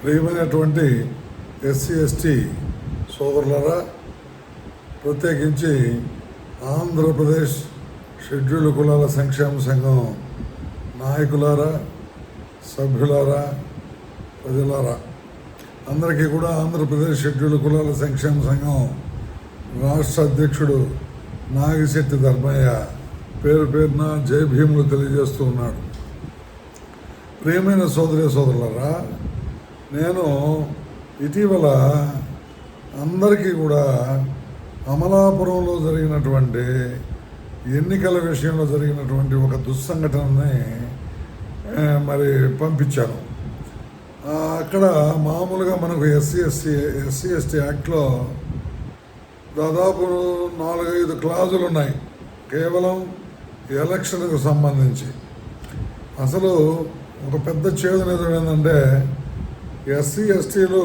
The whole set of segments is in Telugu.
ప్రియమైనటువంటి ఎస్సీ ఎస్టీ సోదరులారా, ప్రత్యేకించి ఆంధ్రప్రదేశ్ షెడ్యూల్డ్ కులాల సంక్షేమ సంఘం నాయకులారా, సభ్యులారా, ప్రజలారా, అందరికీ కూడా ఆంధ్రప్రదేశ్ షెడ్యూల్డ్ కులాల సంక్షేమ సంఘం రాష్ట్ర అధ్యక్షుడు నాగిశెట్టి ధర్మయ్య పేరు పేరున జై భీములు తెలియజేస్తూ ఉన్నాడు. ప్రియమైన సోదరులారా, నేను ఇటీవల అందరికీ కూడా అమలాపురంలో జరిగినటువంటి ఎన్నికల విషయంలో జరిగినటువంటి ఒక దుస్సంఘటనని పంపించాను. అక్కడ మామూలుగా మనకు ఎస్సీ ఎస్టీ యాక్ట్లో దాదాపు 4-5 క్లాజులు ఉన్నాయి కేవలం ఎలక్షన్కు సంబంధించి. అసలు ఒక పెద్ద చేదునేది ఏంటంటే ఎస్సీ ఎస్టీలు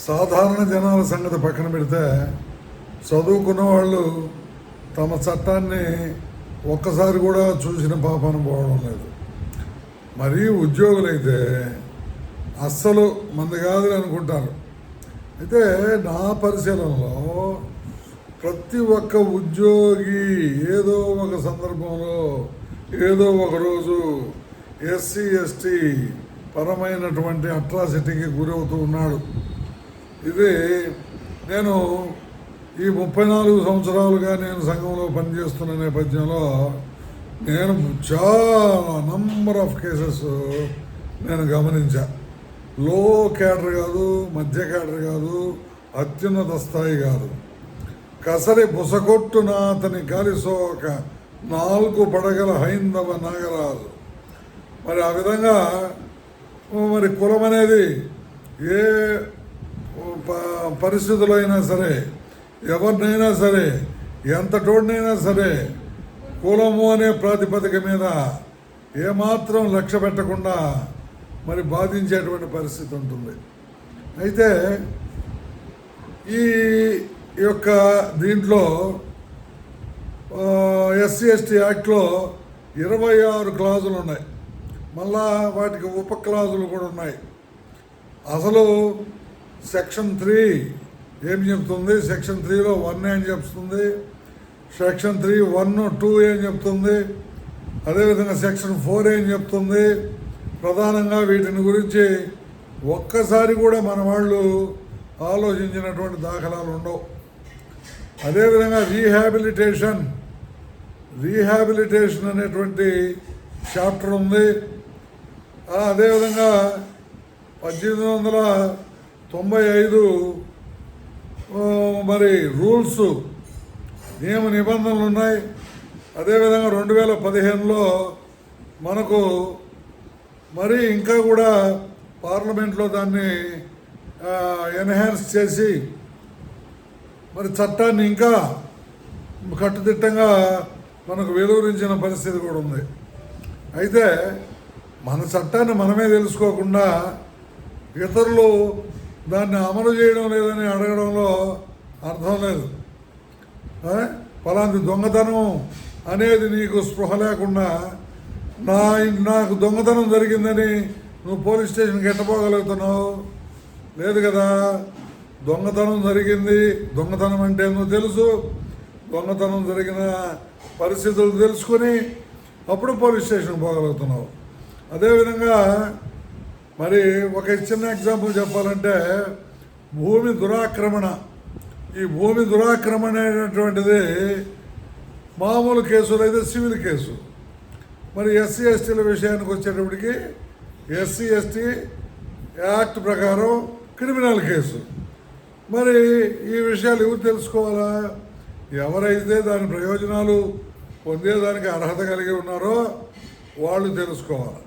సాధారణ జనాల సంగతి పక్కన పెడితే చదువుకున్న వాళ్ళు తమ చట్టాన్ని ఒక్కసారి కూడా చూసిన పాపాన పోవడం లేదు. మరీ ఉద్యోగులైతే అస్సలు మంది కాదని అనుకుంటారు. అయితే నా పరిశీలనలో ప్రతి ఒక్క ఉద్యోగి ఏదో ఒక సందర్భంలో ఏదో ఒక రోజు ఎస్సీ ఎస్టీ పరమైనటువంటి అట్రాసిటీకి గురవుతూ ఉన్నాడు. ఇది నేను ఈ 34 సంవత్సరాలుగా నేను సంఘంలో పనిచేస్తున్న నేపథ్యంలో నేను చాలా నంబర్ ఆఫ్ కేసెస్ నేను గమనించా. లో క్యాడర్ కాదు, మధ్య క్యాడర్ కాదు, అత్యున్నత స్థాయి కాదు, కసరి బుసగొట్టున అతని గాలిసోక 4 పడగల హైందవ నాగరాజు. మరి ఆ విధంగా కులం అనేది ఏ పరిస్థితుల్లో అయినా సరే, ఎవరినైనా సరే, ఎంత తోడినైనా సరే కులము అనే ప్రాతిపదిక మీద ఏమాత్రం లక్ష్య పెట్టకుండా బాధించేటువంటి పరిస్థితి ఉంటుంది. అయితే ఈ యొక్క దీంట్లో ఎస్సీ ఎస్టీ యాక్ట్లో 26 క్లాజులు ఉన్నాయి. మళ్ళా వాటికి ఉప క్లాజులు కూడా ఉన్నాయి. అసలు సెక్షన్ 3 ఏం చెప్తుంది, సెక్షన్ 3లో 1 ఏం చెప్తుంది, సెక్షన్ 3(1)(2) ఏం చెప్తుంది, అదేవిధంగా సెక్షన్ 4 ఏం చెప్తుంది. ప్రధానంగా వీటిని గురించి ఒక్కసారి కూడా మన వాళ్ళు ఆలోచించినటువంటి దాఖలాలు ఉండవు. అదేవిధంగా రీహాబిలిటేషన్ అనేటువంటి చాప్టర్ ఉంది. అదేవిధంగా 1895 రూల్స్, నియమ నిబంధనలు ఉన్నాయి. అదేవిధంగా 2015లో మనకు ఇంకా కూడా పార్లమెంట్లో దాన్ని ఎన్హాన్స్ చేసి చట్టాన్ని ఇంకా కట్టుదిట్టంగా మనకు వెలువరించిన పరిస్థితి కూడా ఉంది. అయితే మన చట్టాన్ని మనమే తెలుసుకోకుండా ఇతరులు దాన్ని అమలు చేయడం లేదని అడగడంలో అర్థం లేదు. పలాంటి దొంగతనం అనేది నీకు స్పృహ లేకుండా నాకు దొంగతనం జరిగిందని నువ్వు పోలీస్ స్టేషన్కి ఎట్టపోగలుగుతున్నావు? లేదు కదా. దొంగతనం జరిగింది, దొంగతనం అంటే నువ్వు తెలుసు, దొంగతనం జరిగిన పరిస్థితులు తెలుసుకొని అప్పుడు పోలీస్ స్టేషన్కి పోగలుగుతున్నావు. అదేవిధంగా ఒక చిన్న ఎగ్జాంపుల్ చెప్పాలంటే భూమి దురాక్రమణ. ఈ భూమి దురాక్రమణ అనేటువంటిది మామూలు కేసులు అయితే సివిల్ కేసు. ఎస్సీ ఎస్టీల విషయానికి వచ్చేటప్పటికి ఎస్సీ ఎస్టీ యాక్ట్ ప్రకారం క్రిమినల్ కేసు. ఈ విషయాలు ఎవరు తెలుసుకోవాలా? ఎవరైతే దాని ప్రయోజనాలు పొందేదానికి అర్హత కలిగి ఉన్నారో వాళ్ళు తెలుసుకోవాలి.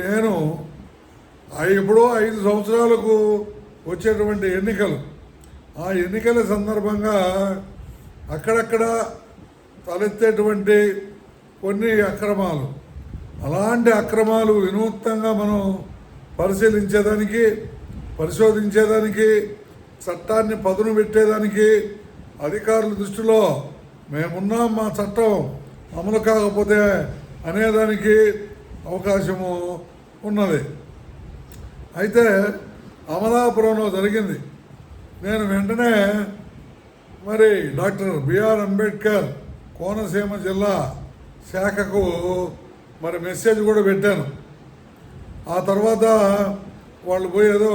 నేను ఎప్పుడో 5 సంవత్సరాలకు వచ్చేటువంటి ఎన్నికలు, ఆ ఎన్నికల సందర్భంగా అక్కడక్కడ తలెత్తేటువంటి కొన్ని అక్రమాలు, అలాంటి అక్రమాలు వినూత్నంగా మనం పరిశోధించేదానికి చట్టాన్ని పదును పెట్టేదానికి అధికారుల దృష్టిలో మేమున్నాం, మా చట్టం అమలు కాకపోతే అనేదానికి అవకాశము ఉన్నది. అయితే అమలాపురంలో జరిగింది. నేను వెంటనే మరి డాక్టర్ బిఆర్ అంబేద్కర్ కోనసీమ జిల్లా శాఖకు మరి మెసేజ్ కూడా పెట్టాను. ఆ తర్వాత వాళ్ళు పోయి ఏదో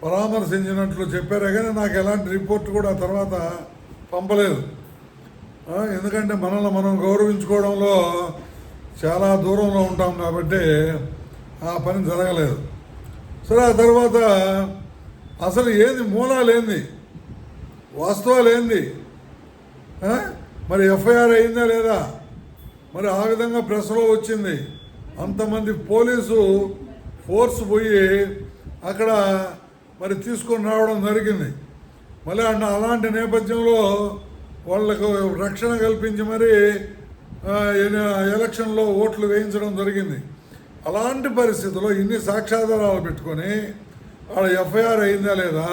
పరామర్శించినట్లు చెప్పారే కానీ నాకు ఎలాంటి రిపోర్ట్ కూడా ఆ తర్వాత పంపలేదు. ఎందుకంటే మనల్ని మనం గౌరవించుకోవడంలో చాలా దూరంలో ఉంటాం కాబట్టి ఆ పని జరగలేదు. సరే, ఆ తర్వాత అసలు ఏంది మూలాలేంది, వాస్తవాలేంది, మరి ఎఫ్ఐఆర్ అయిందా లేదా, మరి ఆ విధంగా ప్రెస్లో వచ్చింది. అంతమంది పోలీసు ఫోర్స్ పోయి అక్కడ మరి తీసుకొని రావడం జరిగింది. మళ్ళీ అలాంటి నేపథ్యంలో వాళ్లకు రక్షణ కల్పించి మరి ఎలక్షన్లో ఓట్లు వేయించడం జరిగింది. అలాంటి పరిస్థితుల్లో ఇన్ని సాక్ష్యాధారాలు పెట్టుకొని ఆడ ఎఫ్ఐఆర్ అయిందా లేదా,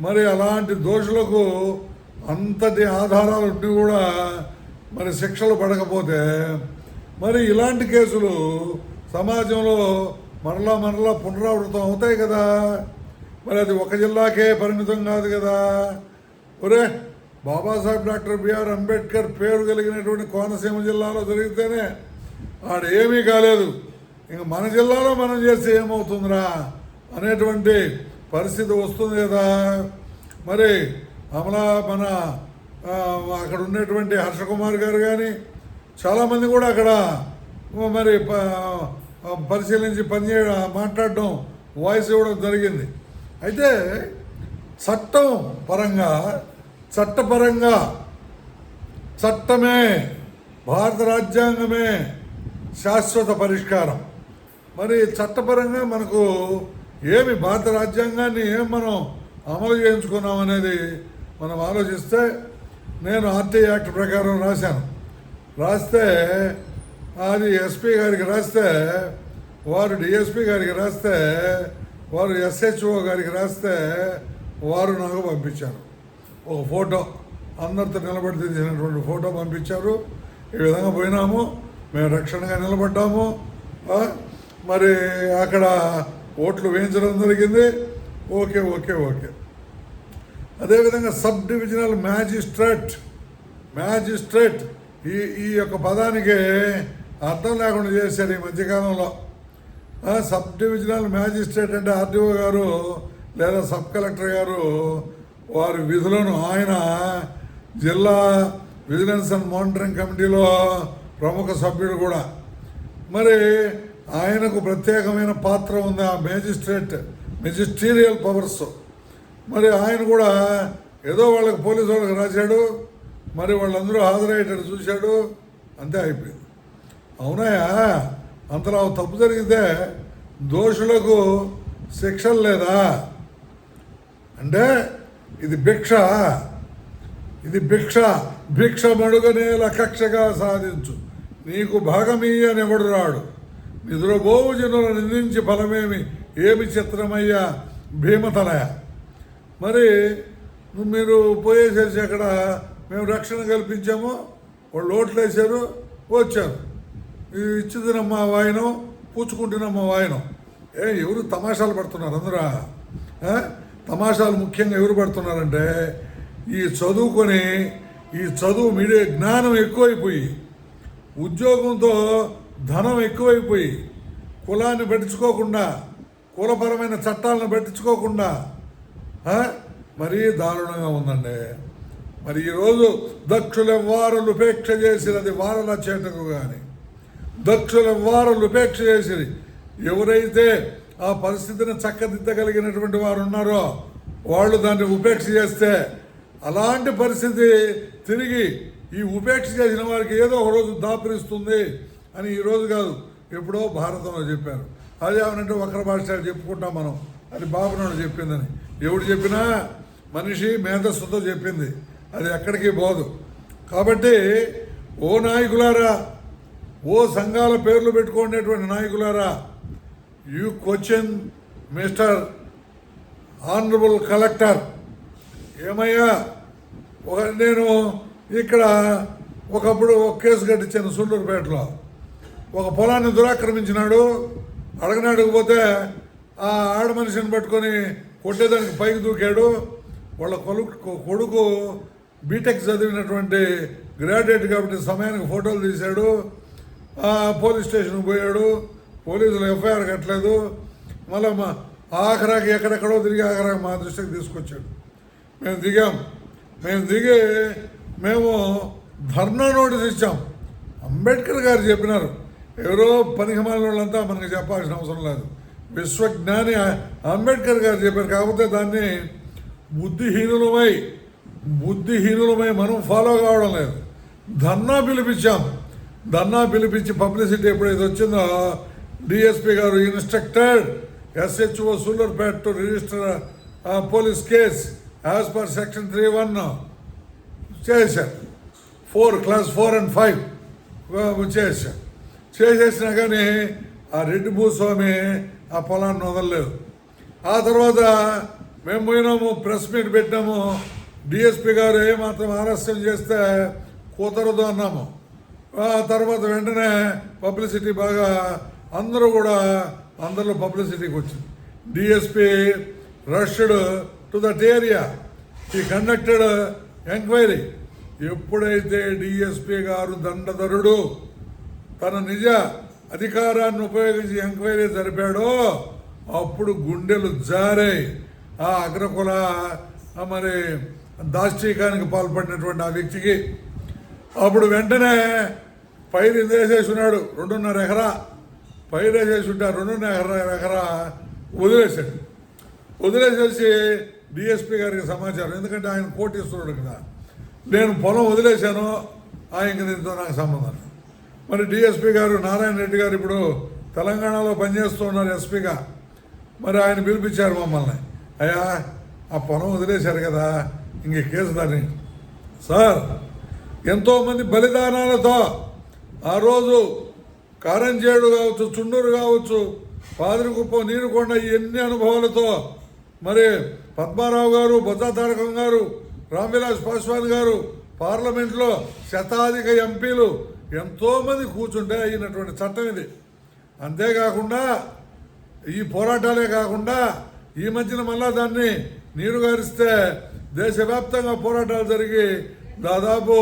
మరి అలాంటి దోషులకు అంతటి ఆధారాలు ఉండి కూడా మరి శిక్షలు పడకపోతే మరి ఇలాంటి కేసులు సమాజంలో మరలా పునరావృతం అవుతాయి కదా. మరి అది ఒక జిల్లాకే పరిమితం కాదు కదా. ఒరే, బాబాసాహెబ్ డాక్టర్ బిఆర్ అంబేద్కర్ పేరు కలిగినటువంటి కోనసీమ జిల్లాలో జరిగితేనే ఆడ ఏమీ కాలేదు, ఇంక మన జిల్లాలో మనం చేస్తే ఏమవుతుందిరా అనేటువంటి పరిస్థితి వస్తుంది కదా. మరి మన అక్కడ ఉన్నటువంటి హర్షకుమార్ గారు కానీ చాలామంది కూడా అక్కడ మరి పరిశీలించి మాట్లాడడం, వాయిస్ ఇవ్వడం జరిగింది. అయితే చట్టపరంగా చట్టమే, భారత రాజ్యాంగమే శాశ్వత పరిష్కారం. మరి చట్టపరంగా మనకు ఏమి భారత రాజ్యాంగాన్ని మనం అమలు చేయించుకున్నాం అనేది మనం ఆలోచిస్తే, నేను ఆర్టీ యాక్ట్ ప్రకారం రాస్తే అది ఎస్పీ గారికి రాస్తే, వారు డిఎస్పీ గారికి రాస్తే, వారు ఎస్హెచ్ఓ గారికి రాస్తే వారు నాకు పంపించారు ఒక ఫోటో, అందరితో నిలబడి తీసినటువంటి ఫోటో పంపించారు. ఈ విధంగా పోయినాము, మేము రక్షణగా నిలబడ్డాము, మరి అక్కడ ఓట్లు వేయించడం జరిగింది. ఓకే. అదేవిధంగా సబ్ డివిజనల్ మ్యాజిస్ట్రేట్ ఈ యొక్క పదానికి అర్థం లేకుండా చేశారు ఈ మధ్యకాలంలో. సబ్ డివిజనల్ మ్యాజిస్ట్రేట్ అంటే ఆర్డీఓ గారు లేదా సబ్ కలెక్టర్ గారు వారి విధులను, ఆయన జిల్లా విజిలెన్స్ అండ్ మానిటరింగ్ కమిటీలో ప్రముఖ సభ్యుడు కూడా. మరి ఆయనకు ప్రత్యేకమైన పాత్ర ఉంది ఆ మెజిస్టీరియల్ పవర్స్. మరి ఆయన కూడా ఏదో వాళ్ళకి పోలీసు వాళ్ళకి రాశాడు, మరి వాళ్ళందరూ హాజరయ్యేటట్టు చూశాడు, అంతే అయిపోయింది. అవునాయా, అంతలా తప్పు జరిగితే దోషులకు శిక్షలు లేదా అంటే ఇది భిక్ష మడుగనేల కక్షగా సాధించు, నీకు భాగమీయనెవడు రాడు, నిద్రపోవు జనుల నిందించి ఫలమేమి, ఏమి చిత్రమయ్యా భీమతలయ. మరి మీరు పోయేసేసి అక్కడ మేము రక్షణ కల్పించాము, వాళ్ళు ఓట్లు వేశారు, వచ్చారు, ఇచ్చిందినమ్మా వాయనం, పూచుకుంటున్నమ్మా వాయనం. ఎవరు తమాషాలు పడుతున్నారు అందరూ? తమాషాలు ముఖ్యంగా ఎవరు పడుతున్నారంటే ఈ చదువు మీడియా జ్ఞానం ఎక్కువైపోయి, ఉద్యోగంతో ధనం ఎక్కువైపోయి, కులాన్ని పట్టించుకోకుండా, కులపరమైన చట్టాలను పట్టించుకోకుండా మరీ దారుణంగా ఉందండి. మరి ఈరోజు దక్షులెవ్వారులు ఉపేక్ష చేసినది వారల చేతకు కానీ, దక్షులెవ్వారులు ఉపేక్ష చేసినది ఎవరైతే ఆ పరిస్థితిని చక్కదిద్దగలిగినటువంటి వారు ఉన్నారో వాళ్ళు దాన్ని ఉపేక్ష చేస్తే, అలాంటి పరిస్థితి తిరిగి ఈ ఉపేక్ష చేసిన వారికి ఏదో ఒక రోజు దాపురిస్తుంది అని ఈరోజు కాదు, ఎప్పుడో భారతంలో చెప్పారు. అది ఏమనంటే వక్ర భాష చెప్పుకుంటాం మనం, అది బాబునాడు చెప్పిందని. ఎవడు చెప్పినా మనిషి మేధస్సుతో చెప్పింది, అది ఎక్కడికి పోదు. కాబట్టి ఓ నాయకులారా, ఓ సంఘాల పేర్లు పెట్టుకునేటువంటి నాయకులారా, you question mister honourable collector. ఏమయ్యా, నేను ఇక్కడ ఒకప్పుడు ఒక కేసు కట్టించాను సూళ్ళూరుపేటలో. ఒక పొలాన్ని దురాక్రమించినాడు, అడగనాడుకు పోతే ఆ ఆడ మనిషిని పట్టుకొని కొట్టేదానికి పైకి దూకాడు. వాళ్ళ కొడుకు బీటెక్ చదివినటువంటి గ్రాడ్యుయేట్ కాబట్టి సమయానికి ఫోటోలు తీశాడు. పోలీస్ స్టేషన్కి పోయాడు. పోలీసులు ఎఫ్ఐఆర్ కట్టలేదు. మళ్ళీ ఆఖరాకి ఎక్కడెక్కడో తిరిగి ఆఖరాకి మా దృష్టికి తీసుకొచ్చాడు. మేము దిగి మేము ధర్నా నోటీస్ ఇచ్చాం. అంబేద్కర్ గారు చెప్పినారు, ఎవరో పనికిమాలిన వాళ్ళంతా మనకి చెప్పాల్సిన అవసరం లేదు. విశ్వజ్ఞాని అంబేద్కర్ గారు చెప్పారు. కాకపోతే దాన్ని బుద్ధిహీనులమై మనం ఫాలో కావడం లేదు. ధర్నా పిలిపించాం. ధర్నా పిలిపించి పబ్లిసిటీ ఎప్పుడైతే వచ్చిందో డిఎస్పీ గారు instructed SHO Sullurpeta to register police case as per section 3(1) చేశారు. క్లాస్ 4 and 5 చేశారు. చేసేసినా కానీ ఆ రెడ్డి భూస్వామి ఆ పొలాన్ని వదలలేదు. ఆ తర్వాత మేము పోయినాము, ప్రెస్ మీట్ పెట్టినాము. డిఎస్పీ గారు ఏమాత్రం ఆలస్యం చేస్తే కుదరదు అన్నాము. ఆ తర్వాత వెంటనే పబ్లిసిటీ బాగా అందరిలో పబ్లిసిటీకి వచ్చింది. DSP rushed to that area. ఈ కండక్టెడ్ ఎంక్వైరీ. ఎప్పుడైతే డిఎస్పీ గారు దండధరుడు తన నిజ అధికారాన్ని ఉపయోగించి ఎంక్వైరీ జరిపాడో అప్పుడు గుండెలు జారాయి. ఆ అగ్రకుల మరి దాష్టీకానికి పాల్పడినటువంటి ఆ వ్యక్తికి. అప్పుడు వెంటనే పైరు వేసేసి ఉన్నాడు. 2.5 ఎకరా పైరు వేసేసి ఉంటే 2.5 ఎకరా వదిలేసేసి డిఎస్పీ గారికి సమాచారం. ఎందుకంటే ఆయన కోటీశ్వరుడు కదా. నేను పొలం వదిలేశాను, ఆయనకి దీంతో నాకు సంబంధం. మరి డిఎస్పీ గారు నారాయణ రెడ్డి గారు ఇప్పుడు తెలంగాణలో పనిచేస్తూ ఉన్నారు ఎస్పీగా. మరి ఆయన పిలిపించారు మమ్మల్ని. అయ్యా, ఆ పొలం వదిలేశారు కదా, ఇంక కేసు దాన్ని సార్ ఎంతోమంది బలిదానాలతో ఆ రోజు కారంచేడు కావచ్చు, చుండూరు కావచ్చు, పాదిరికుప్పం, నీరుకొండ, ఎన్ని అనుభవాలతో మరి పద్మారావు గారు, బొత్స తారకం గారు, రామ్విలాస్ పాస్వాన్ గారు, పార్లమెంట్లో శతాధిక ఎంపీలు ఎంతోమంది కూర్చుంటే అయినటువంటి చట్టం ఇది. అంతేకాకుండా ఈ పోరాటాలే కాకుండా ఈ మధ్యన మళ్ళా దాన్ని నీరు గారిస్తే దేశవ్యాప్తంగా పోరాటాలు జరిగి దాదాపు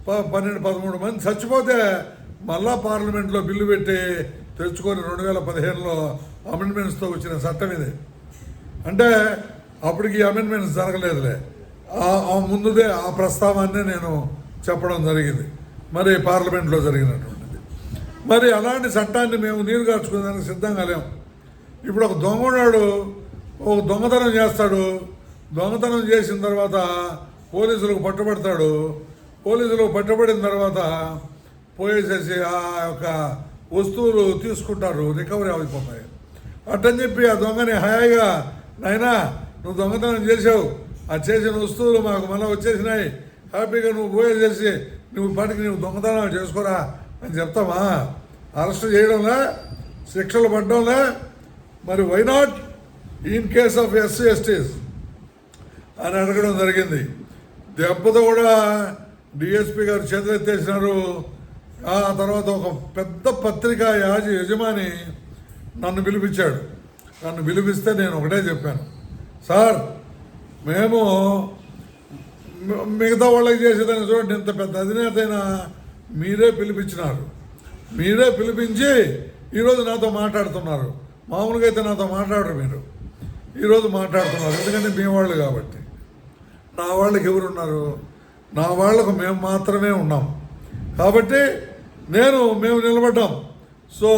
12-13 మంది చచ్చిపోతే మళ్ళా పార్లమెంట్లో బిల్లు పెట్టి తెచ్చుకొని 2015లో అమెండ్మెంట్స్తో వచ్చిన చట్టం ఇది. అంటే అప్పటికి అమెండ్మెంట్స్ జరగలేదులే. ఆ ముందుదే ఆ ప్రస్తావాన్నే నేను చెప్పడం జరిగింది. మరి పార్లమెంట్లో జరిగినటువంటిది. మరి అలాంటి చట్టాన్ని మేము నీరు గార్చుకునేదానికి సిద్ధంగా లేము. ఇప్పుడు ఒక దొంగ ఉన్నాడు, ఒక దొంగతనం చేస్తాడు. దొంగతనం చేసిన తర్వాత పోలీసులకు పట్టుబడతాడు. పోలీసులకు పట్టుబడిన తర్వాత పోయేసేసి ఆ యొక్క వస్తువులు తీసుకుంటారు, రికవరీ అయిపోతాయి. అట్టని చెప్పి ఆ దొంగని హాయిగా, నాయనా నువ్వు దొంగతనం చేసావు, ఆ చేసిన వస్తువులు మాకు మళ్ళీ వచ్చేసినాయి, హ్యాపీగా నువ్వు పోయేసేసి నువ్వు పాటికి నువ్వు దొంగతనం చేసుకోరా అని చెప్తామా? అరెస్ట్ చేయడంలా, శిక్షలు పడడంలా. మరి why not in case of SC/STs అని అడగడం జరిగింది. దెబ్బతో కూడా డిఎస్పీ గారు చేతులెత్తేసినారు. ఆ తర్వాత ఒక పెద్ద పత్రికా యజమాని నన్ను పిలిపించాడు. నన్ను పిలిపిస్తే నేను ఒకటే చెప్పాను, సార్ మేము మిగతా వాళ్ళకి చేసేదాన్ని చూడండి, ఇంత పెద్ద అధినేత అయినా మీరే పిలిపించినారు, మీరే పిలిపించి ఈరోజు నాతో మాట్లాడుతున్నారు. మామూలుగా అయితే నాతో మాట్లాడరు, మీరు ఈరోజు మాట్లాడుతున్నారు. ఎందుకంటే మీ వాళ్ళు కాబట్టి. నా వాళ్ళకి ఎవరున్నారు? నా వాళ్లకు మేము మాత్రమే ఉన్నాం. కాబట్టి మేము నిలబడ్డాం. సో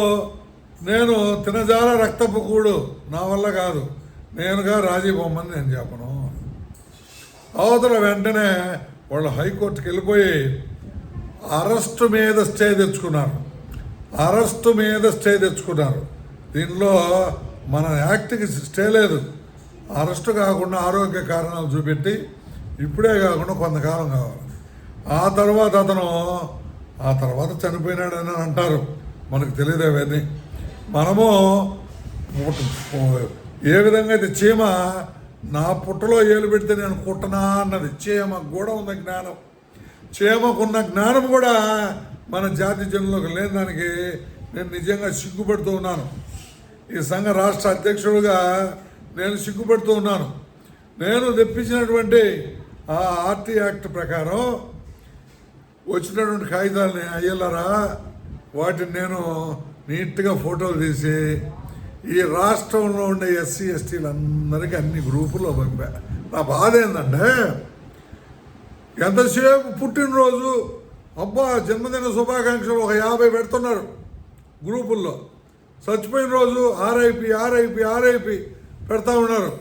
నేను తినజాల రక్తపు కూడు నా వల్ల కాదు, నేనుగా రాజీ బొమ్మని నేను చెప్పను. అవతల వెంటనే వాళ్ళు హైకోర్టుకి వెళ్ళిపోయి అరెస్టు మీద స్టే తెచ్చుకున్నారు. దీనిలో మన యాక్ట్కి స్టే లేదు. అరెస్టు కాకుండా ఆరోగ్య కారణాలు చూపెట్టి ఇప్పుడే కాకుండా కొంతకాలం కావాలి. ఆ తర్వాత చనిపోయినాడని అంటారు. మనకు తెలియదు అవన్నీ. మనము ఏ విధంగా అయితే చీమ నా పుట్టలో ఏలు పెడితే నేను కుట్టనా అన్నది, చీమకు కూడా ఉన్న జ్ఞానం. చీమకున్న జ్ఞానం కూడా మన జాతి జనులకు లేని దానికి నేను నిజంగా సిగ్గుపడుతూ ఉన్నాను. ఈ సంఘ రాష్ట్ర అధ్యక్షుడిగా నేను సిగ్గుపడుతూ ఉన్నాను. నేను తెప్పించినటువంటి ఆ ఆర్టీ యాక్ట్ ప్రకారం వచ్చినటువంటి కాగితాలని అయ్యలారా వాటిని నేను నీట్గా ఫోటోలు తీసి ఈ రాష్ట్రంలో ఉండే ఎస్సీ ఎస్టీలందరికీ అన్ని గ్రూపుల్లో పంపా. నా బాధ ఏంటంటే ఎంతసేపు పుట్టినరోజు అబ్బా జన్మదిన శుభాకాంక్షలు ఒక 50 పెడుతున్నారు గ్రూపుల్లో. చచ్చిపోయిన రోజు ఆర్ఐపి ఆర్ఐపి ఆర్ఐపి పెడతా ఉన్నారు.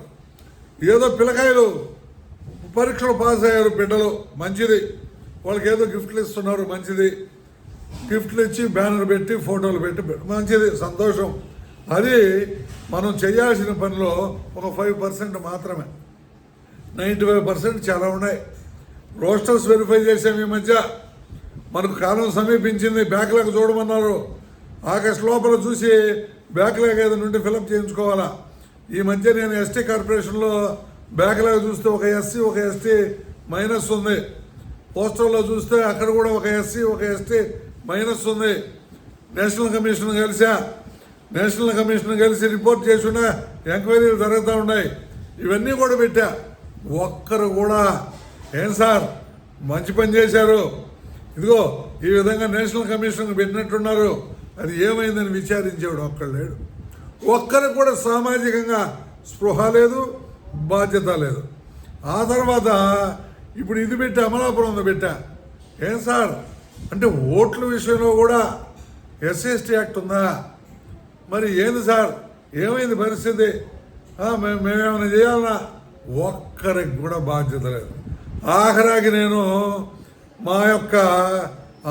ఏదో పిల్లకాయలు పరీక్షలు పాస్ అయ్యారు బిడ్డలు, మంచిది. వాళ్ళకి ఏదో గిఫ్ట్లు ఇస్తున్నారు, మంచిది. గిఫ్ట్లు ఇచ్చి బ్యానర్ పెట్టి ఫోటోలు పెట్టి మంచిది, సంతోషం. అది మనం చేయాల్సిన పనిలో ఒక 5% మాత్రమే. 95% చాలా ఉన్నాయి. రోస్టర్స్ వెరిఫై చేసాము ఈ మధ్య. మనకు కాలం సమీపించింది, బ్యాక్లాగ్ చూడమన్నారు. ఆగస్టు లోపల చూసి బ్యాక్లాగ్ ఏదో నుండి ఫిలప్ చేయించుకోవాలా. ఈ మధ్య నేను ఎస్టీ కార్పొరేషన్లో బ్యాక్లాగ్ చూస్తే ఒక ఎస్సీ ఒక ఎస్టీ మైనస్ ఉంది. పోస్టర్లో చూస్తే అక్కడ కూడా ఒక ఎస్సీ ఒక ఎస్టీ మైనస్ ఉంది. నేషనల్ కమిషన్ కలిసి రిపోర్ట్ చేసుకున్న ఎంక్వైరీలు జరుగుతూ ఉన్నాయి. ఇవన్నీ కూడా పెట్టా. ఒక్కరు కూడా ఏం సార్ మంచి పని చేశారు, ఇదిగో ఈ విధంగా నేషనల్ కమిషన్ పెట్టినట్టున్నారు, అది ఏమైందని విచారించేవాడు ఒక్కడు లేడు. ఒక్కరికి కూడా సామాజికంగా స్పృహ లేదు, బాధ్యత లేదు. ఆ తర్వాత ఇప్పుడు ఇది పెట్టా, అమలాపురం పెట్టా. ఏం సార్ అంటే ఓట్ల విషయంలో కూడా ఎస్సీ ఎస్టీ యాక్ట్ ఉందా? మరి ఏంది సార్, ఏమైంది పరిస్థితి, మేమేమైనా చేయాలన్నా? ఒక్కరికి కూడా బాధ్యత లేదు. ఆఖరాకి నేను మా యొక్క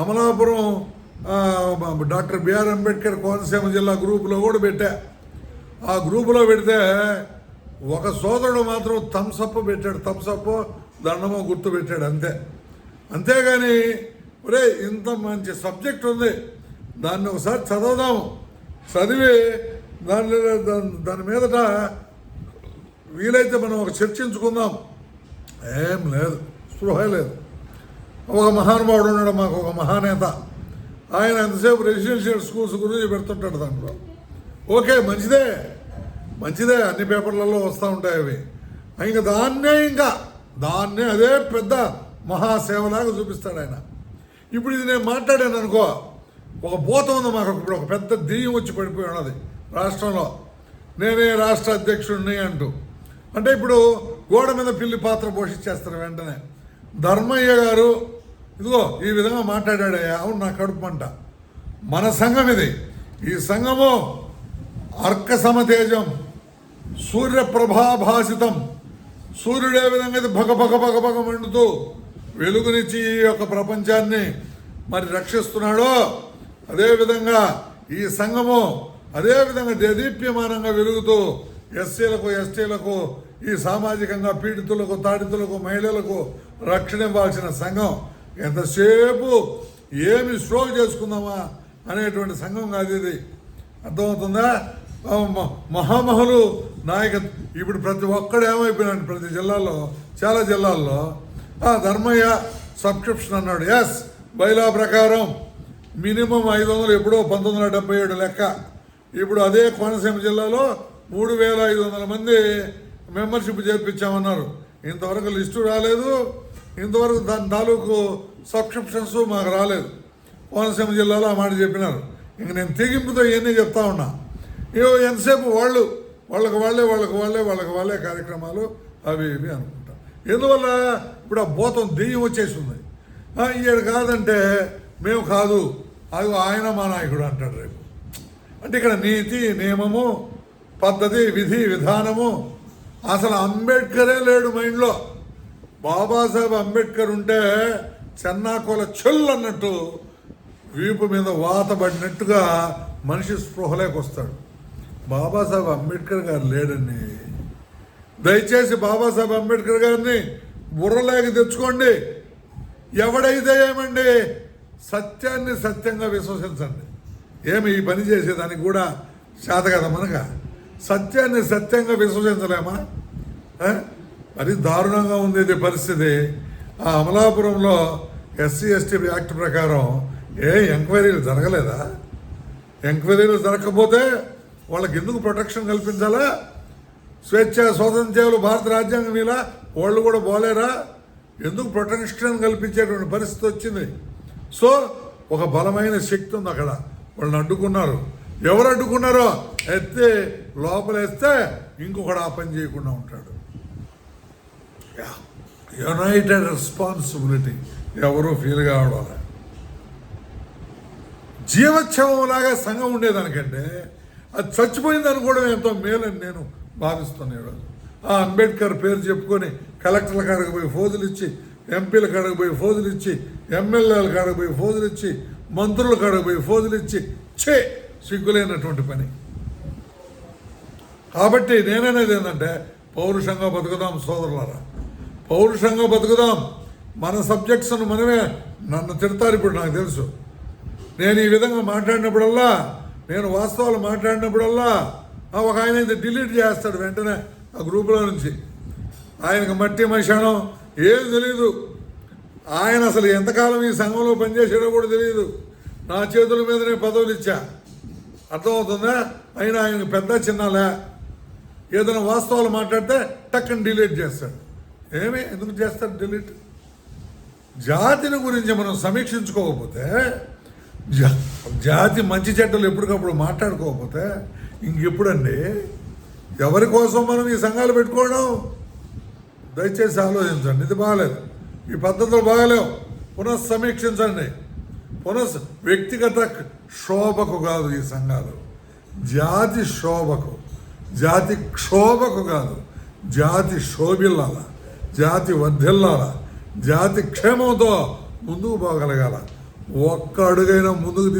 అమలాపురం డాక్టర్ బిఆర్ అంబేద్కర్ కోనసీమ జిల్లా గ్రూపులో కూడా పెట్టా. ఆ గ్రూపులో పెడితే ఒక సోదరుడు మాత్రం థమ్సప్ పెట్టాడు, థమ్సప్ దండమో గుర్తు పెట్టాడు, అంతేగాని ఒరే ఇంత మంచి సబ్జెక్ట్ ఉంది, దాన్ని ఒకసారి చదవదాము, చదివి దాని మీదట వీలైతే మనం ఒక చర్చించుకుందాం. ఏం లేదు, స్పృహ లేదు. ఒక మహానుభావుడు ఉన్నాడు మాకు, ఒక మహానేత. ఆయన ఎంతసేపు రెసిడెన్షియల్ స్కూల్స్ గురించి పెడుతుంటాడు దాంట్లో. ఓకే, మంచిదే అన్ని పేపర్లలో వస్తూ ఉంటాయి అవి. ఇంకా దాన్నే అదే పెద్ద మహాసేవలాగా చూపిస్తాడు ఆయన. ఇప్పుడు ఇది నేను మాట్లాడాను అనుకో, ఒక భూతం ఉంది మాకు. ఇప్పుడు ఒక పెద్ద దెయ్యం వచ్చి పడిపోయి ఉన్నది రాష్ట్రంలో, నేనే రాష్ట్ర అధ్యక్షుడిని అంటూ. అంటే ఇప్పుడు గోడ మీద పిల్లి పాత్ర పోషించేస్తారు వెంటనే. ధర్మయ్య గారు ఇదిగో ఈ విధంగా మాట్లాడాడయ్యా, అవును నా కడుపు మంట. మన సంఘం ఇది. ఈ సంఘము అర్క సమతేజం, సూర్యప్రభాభాసితం. సూర్యుడు ఏ విధంగా ఇది భగ మండుతూ వెలుగునిచ్చి ఈ యొక్క ప్రపంచాన్ని మరి రక్షిస్తున్నాడో, అదేవిధంగా ఈ సంఘము అదేవిధంగా దేదీప్యమానంగా వెలుగుతూ ఎస్సీలకు ఎస్టీలకు, ఈ సామాజికంగా పీడితులకు తాడితులకు మహిళలకు రక్షణ ఇవ్వాల్సిన సంఘం. ఎంతసేపు ఏమి స్ట్రోక్ చేసుకుందామా అనేటువంటి సంఘం కాదు ఇది. అర్థమవుతుందా? మహామహులు నాయకత్వం. ఇప్పుడు ప్రతి ఒక్కడు ఏమైపోయినాడు, ప్రతి జిల్లాలో చాలా జిల్లాల్లో ధర్మయ్య సబ్స్క్రిప్షన్ అన్నాడు. ఎస్, బైలా ప్రకారం మినిమం 500, ఎప్పుడో 1977 లెక్క. ఇప్పుడు అదే కోనసీమ జిల్లాలో 3500 మంది మెంబర్షిప్ చేర్పించామన్నారు. ఇంతవరకు లిస్టు రాలేదు, ఇంతవరకు దాని తాలూకు సబ్స్క్రిప్షన్స్ మాకు రాలేదు. కోనసీమ జిల్లాలో ఆ మాట చెప్పినారు. ఇంక నేను తెగింపుతో ఇవన్నీ చెప్తా ఉన్నా. ఎంతసేపు వాళ్ళకి వాళ్ళే కార్యక్రమాలు అవి ఇవి అనుకుంటా. ఎందువల్ల ఇప్పుడు ఆ భూతం దెయ్యం వచ్చేసి ఉంది. ఈయన కాదంటే మేము కాదు, అది ఆయన మా నాయకుడు అంటాడు రేపు. అంటే ఇక్కడ నీతి నియమము పద్ధతి విధి విధానము అసలు అంబేద్కరే లేడు మైండ్లో. బాబాసాహెబ్ అంబేద్కర్ ఉంటే చెన్నాకోల చెల్లు అన్నట్టు వీపు మీద వాతబడినట్టుగా మనిషి స్పృహలోకి వస్తాడు. బాబాసాహెబ్ అంబేద్కర్ గారు లేడండి. దయచేసి బాబాసాహెబ్ అంబేద్కర్ గారిని బుర్రలేకి తెచ్చుకోండి. ఎవడైతే ఏమండి, సత్యాన్ని సత్యంగా విశ్వసించండి. ఏమి ఈ పని చేసేదానికి కూడా చేత కదా మనక. సత్యాన్ని సత్యంగా విశ్వసించలేమా? మరి దారుణంగా ఉంది ఇది పరిస్థితి. ఆ అమలాపురంలో ఎస్సీ ఎస్టీ యాక్ట్ ప్రకారం ఎంక్వైరీలు జరగలేదా? ఎంక్వైరీలు జరగకపోతే వాళ్ళకి ఎందుకు ప్రొటెక్షన్ కల్పించాలా? స్వేచ్ఛ స్వాతంత్ర్యాలు భారత రాజ్యాంగం ఇలా వాళ్ళు కూడా పోలేరా? ఎందుకు ప్రొటెక్షన్ కల్పించేటువంటి పరిస్థితి వచ్చింది? సో ఒక బలమైన శక్తి ఉంది అక్కడ, వాళ్ళని అడ్డుకున్నారు. ఎవరు అడ్డుకున్నారో ఎత్తే లోపలేస్తే ఇంకొకడు ఆ పని చేయకుండా ఉంటాడు. యునైటెడ్ రెస్పాన్సిబిలిటీ ఎవరూ ఫీల్ కావడం. జీవోత్సవంలాగా సంఘం ఉండేదానికంటే అది చచ్చిపోయింది అనుకోవడం ఎంతో మేలని నేను భావిస్తున్నాను ఈరోజు. అంబేద్కర్ పేరు చెప్పుకొని కలెక్టర్ల కాడకు పోయి ఫోజులు ఇచ్చి, ఎంపీల కాడకు పోయి ఫోజులు ఇచ్చి, ఎమ్మెల్యేల కాడకు పోయి ఫోజులు ఇచ్చి, మంత్రుల కాడకు పోయి ఫోజులు ఇచ్చి సిగ్గులేనటువంటి పని. కాబట్టి నేననేది ఏంటంటే పౌరుషంగా బతుకుదాం సోదరులారా, పౌరుషంగా బతుకుదాం. మన సబ్జెక్ట్స్ను మనమే, నన్ను తిడతారు ఇప్పుడు నాకు తెలుసు. నేను ఈ విధంగా మాట్లాడినప్పుడల్లా, నేను వాస్తవాలు మాట్లాడినప్పుడల్లా ఒక ఆయన అయితే డిలీట్ చేస్తాడు వెంటనే ఆ గ్రూపులో నుంచి. ఆయనకు మట్టి మశానం ఏం తెలీదు. ఆయన అసలు ఎంతకాలం ఈ సంఘంలో పనిచేసాడో కూడా తెలియదు. నా చేతుల మీదనే పదవులు ఇచ్చా, అర్థమవుతుందా? అయినా ఆయనకు పెద్ద చిన్నలే. ఏదైనా వాస్తవాలు మాట్లాడితే టక్కని డిలీట్ చేస్తాడు. ఎందుకు చేస్తాడు డిలీట్? జాతిని గురించి మనం సమీక్షించుకోకపోతే, జాతి మంచి చెడ్డలు ఎప్పటికప్పుడు మాట్లాడుకోకపోతే ఇంకెప్పుడండి ఎవరి కోసం మనం ఈ సంఘాలు పెట్టుకోవడం? దయచేసి ఆలోచించండి. ఇది బాగాలేదు, ఈ పద్ధతులు బాగాలేవు. పునఃసమీక్షించండి. వ్యక్తిగత శోభకు కాదు ఈ సంఘాలు, జాతి శోభకు, జాతి క్షోభకు కాదు, జాతి శోభిల్లాల, జాతి వర్ధిల్లాల, జాతి క్షేమంతో ముందుకు పోగలగాల. ఒక్క అడుగైనా ముందుకు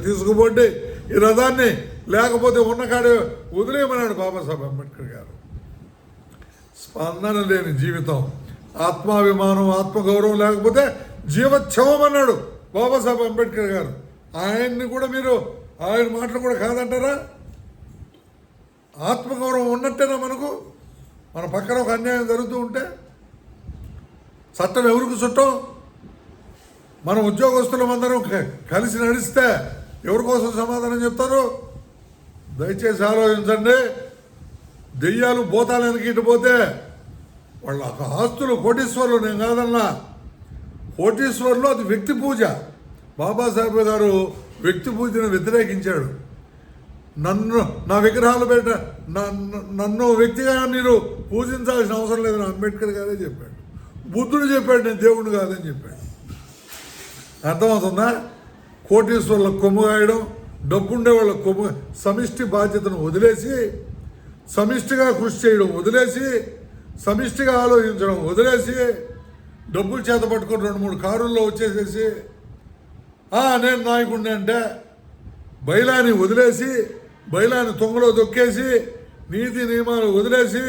తీసుకుపోండి ఈ రథాన్ని, లేకపోతే ఉన్నకాడే వదిలేయమన్నాడు బాబాసాహెబ్ అంబేద్కర్ గారు. స్పందన లేని జీవితం, ఆత్మాభిమానం, ఆత్మగౌరవం లేకపోతే జీవోత్సవం అన్నాడు బాబాసాహెబ్ అంబేద్కర్ గారు. ఆయన్ని కూడా మీరు ఆయన మాటలు కూడా కాదంటారా? ఆత్మగౌరవం ఉన్నట్టేనా మనకు? మన పక్కన ఒక అన్యాయం జరుగుతూ ఉంటే చట్టం ఎవరికి చుట్టం? మన ఉద్యోగస్తులం అందరం కలిసి నడిస్తే ఎవరి కోసం సమాధానం చెప్తారు? దయచేసి ఆలోచించండి. దెయ్యాలు భూతాలు వెనకిపోతే వాళ్ళ ఆస్తులు కోటీశ్వర్లు, నేను కాదన్నా, కోటీశ్వర్లు అది వ్యక్తి పూజ. బాబాసాహెబ్ గారు వ్యక్తి పూజను వ్యతిరేకించాడు. నా విగ్రహాలు నన్ను వ్యక్తిగా మీరు పూజించాల్సిన అవసరం లేదని అంబేద్కర్ గారే చెప్పాడు. బుద్ధుడు చెప్పాడు నేను దేవుడు కాదని చెప్పాడు. అర్థమవుతుందా? కోటీశ్వర్లకు కొమ్ము కాయడం, డబ్బుండే వాళ్ళ కొమ్ము, సమిష్టి బాధ్యతను వదిలేసి, సమిష్టిగా కృషి చేయడం వదిలేసి, సమిష్టిగా ఆలోచించడం వదిలేసి, డబ్బులు చేత పట్టుకొని 2-3 కారుల్లో వచ్చేసేసి నేను నాయకుడిని అంటే బైలాని వదిలేసి, బైలాని తొంగలో దొక్కేసి, నీతి నియమాలు వదిలేసి,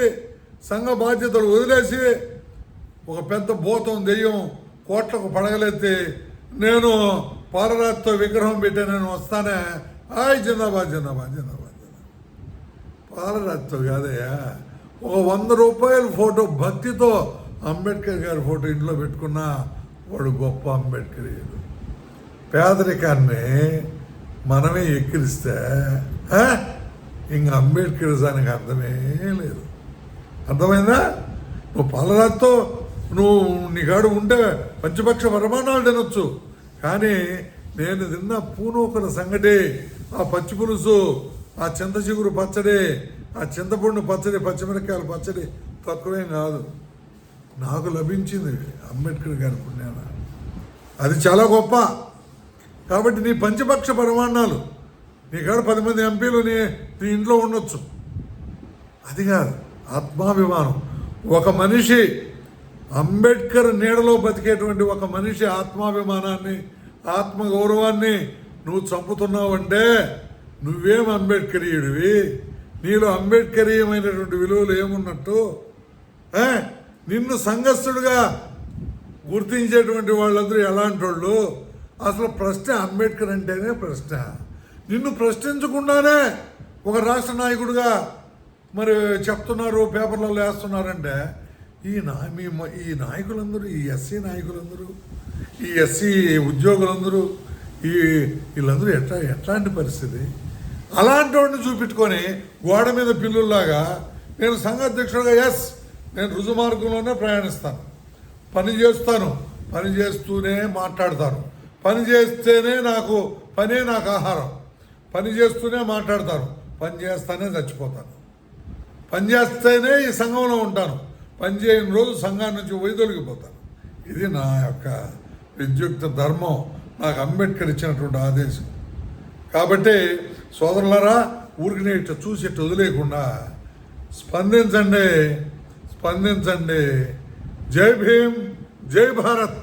సంఘ బాధ్యతలు వదిలేసి, ఒక పెద్ద భూతం దెయ్యం కోట్లకు పడగలెత్తి నేను పాలరాతితో విగ్రహం పెట్టి నేను వస్తానే, జిందాబాద్ జిందాబాద్ జిందాబాద్ జిందాబాద్. పాలరాతితో కాదయ్యా, ఒక 100 రూపాయల ఫోటో భక్తితో అంబేద్కర్ గారి ఫోటో ఇంట్లో పెట్టుకున్నా వాడు గొప్ప అంబేద్కరీయుడు. పేదరికాన్ని మనమే ఎక్కిరిస్తే ఇంక అంబేద్కరిజానికి అర్థమే లేదు. అర్థమైందా? నువ్వు పాలరాతితో నీకాడు ఉంటే పంచపక్ష పరమాణాలు తినొచ్చు, కానీ నేను తిన్న పూనూకల సంగటి, ఆ పచ్చి పులుసు, ఆ చింత చిగురు పచ్చడి, ఆ చింతపండు పచ్చడి, పచ్చిమిరకాయల పచ్చడి తక్కువేం కాదు. నాకు లభించింది అంబేద్కర్ గారి పుణ్యాన, అది చాలా గొప్ప. కాబట్టి నీ పంచపక్ష పరమాణాలు, నీకాడ 10 మంది ఎంపీలు నీ ఇంట్లో ఉండొచ్చు, అది కాదు ఆత్మాభిమానం. ఒక మనిషి అంబేద్కర్ నీడలో బతికేటువంటి ఒక మనిషి ఆత్మాభిమానాన్ని, ఆత్మగౌరవాన్ని నువ్వు చంపుతున్నావంటే నువ్వేం అంబేద్కరీయుడివి? నీలో అంబేద్కరీయమైనటువంటి విలువలు ఏమున్నట్టు? నిన్ను సంఘస్థుడుగా గుర్తించేటువంటి వాళ్ళందరూ ఎలాంటి వాళ్ళు? అసలు ప్రశ్న అంబేద్కర్ అంటేనే ప్రశ్న. నిన్ను ప్రశ్నించకుండానే ఒక రాష్ట్ర నాయకుడిగా మరి చెప్తున్నారు, పేపర్లలో వేస్తున్నారంటే ఈ నాయకులందరూ, ఈ ఎస్సీ నాయకులందరూ, ఈ ఎస్సీ ఉద్యోగులందరూ, వీళ్ళందరూ ఎట్లాంటి పరిస్థితి? అలాంటి వాడిని చూపించుకొని గోడ మీద పిల్లుల్లాగా నేను సంఘ అధ్యక్షుడిగా నేను రుజుమార్గంలోనే ప్రయాణిస్తాను, పని చేస్తాను, పని చేస్తూనే మాట్లాడతాను, పని చేస్తేనే పనే నాకు ఆహారం, పని చేస్తూనే మాట్లాడతాను, పని చేస్తానే చచ్చిపోతాను, పని చేస్తేనే ఈ సంఘంలో ఉంటాను, పని చేయని రోజు సంఘాన్ని నుంచి వైదొలిగిపోతాను. ఇది నా యొక్క విద్యుక్త ధర్మం, నాకు అంబేద్కర్ ఇచ్చినటువంటి ఆదేశం. కాబట్టి సోదరులారా, ఊరికి ఇట్లా చూసి ఇట్లా వదిలేయకుండా స్పందించండి. జై భీమ్, జై భారత్.